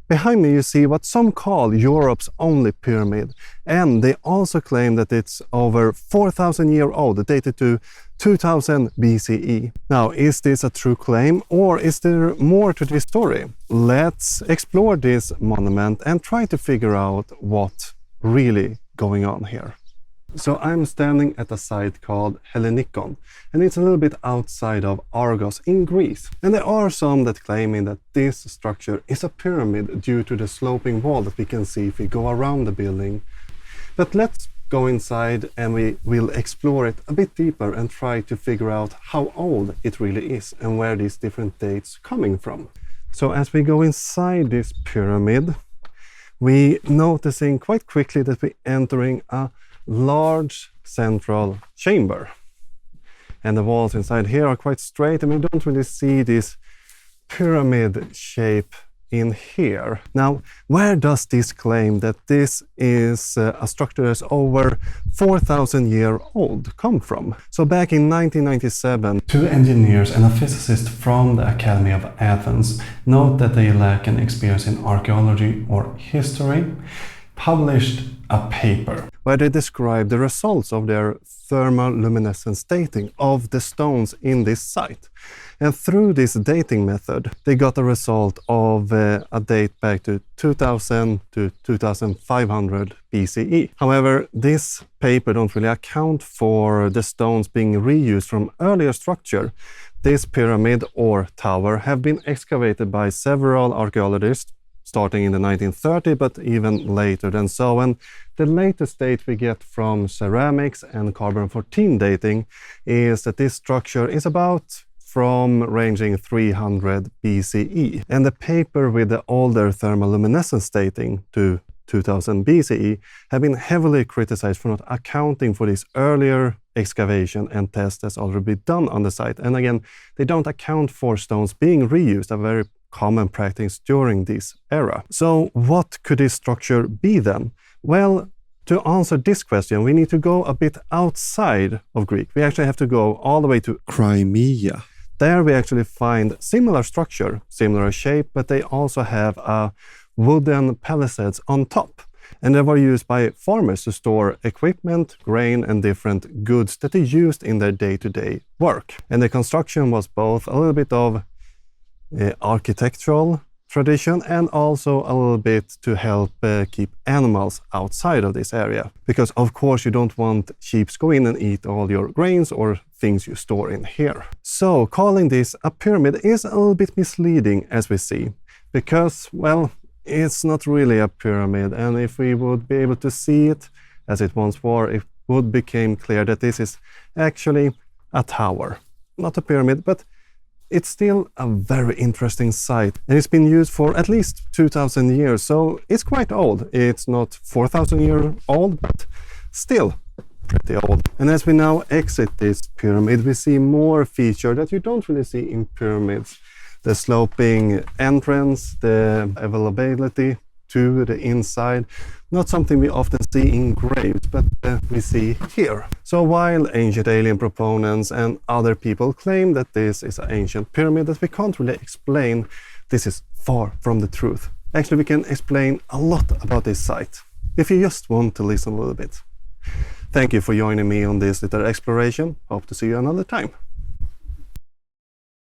Behind me you see what some call Europe's only pyramid, and they also claim that it's over 4,000 years old, dated to 2000 BCE. Now, is this a true claim, or is there more to this story? Let's explore this monument and try to figure out what's really going on here. So I'm standing at a site called Helinikon, and it's a little bit outside of Argos in Greece. And there are some that claiming that this structure is a pyramid due to the sloping wall that we can see if we go around the building. But let's go inside and we will explore it a bit deeper and try to figure out how old it really is and where these different dates coming from. So as we go inside this pyramid, we noticing quite quickly that we're entering a large central chamber, and the walls inside here are quite straight, and we don't really see this pyramid shape in here. Now, where does this claim that this is a structure that's over 4,000 years old come from? So back in 1997, two engineers and a physicist from the Academy of Athens note that they lack an experience in archaeology or history, published a paper where they describe the results of their thermoluminescence dating of the stones in this site. And through this dating method, they got a result of a date back to 2000 to 2500 BCE. However, this paper don't really account for the stones being reused from earlier structure. This pyramid or tower have been excavated by several archaeologists starting in the 1930s, but even later than so. And the latest date we get from ceramics and carbon-14 dating is that this structure is about from ranging 300 BCE. And the paper with the older thermoluminescence dating to 2000 BCE have been heavily criticized for not accounting for this earlier excavation and test that's already been done on the site. And again, they don't account for stones being reused, a very common practice during this era. So what could this structure be then? Well, to answer this question, we need to go a bit outside of Greek. We actually have to go all the way to Crimea. There we actually find similar structure, similar shape, but they also have a wooden palisades on top. And they were used by farmers to store equipment, grain, and different goods that they used in their day-to-day work. And the construction was both a little bit of architectural tradition and also a little bit to help keep animals outside of this area. Because of course you don't want sheep to go in and eat all your grains or things you store in here. So calling this a pyramid is a little bit misleading, as we see, because, well, it's not really a pyramid, and if we would be able to see it as it once was, it would become clear that this is actually a tower. Not a pyramid, but it's still a very interesting site, and it's been used for at least 2000 years, so it's quite old. It's not 4,000 years old, but still pretty old. And as we now exit this pyramid, we see more feature that you don't really see in pyramids. The sloping entrance, the availability to the inside, not something we often see in graves, but we see here. So while ancient alien proponents and other people claim that this is an ancient pyramid that we can't really explain, this is far from the truth. Actually, we can explain a lot about this site, if you just want to listen a little bit. Thank you for joining me on this little exploration. Hope to see you another time.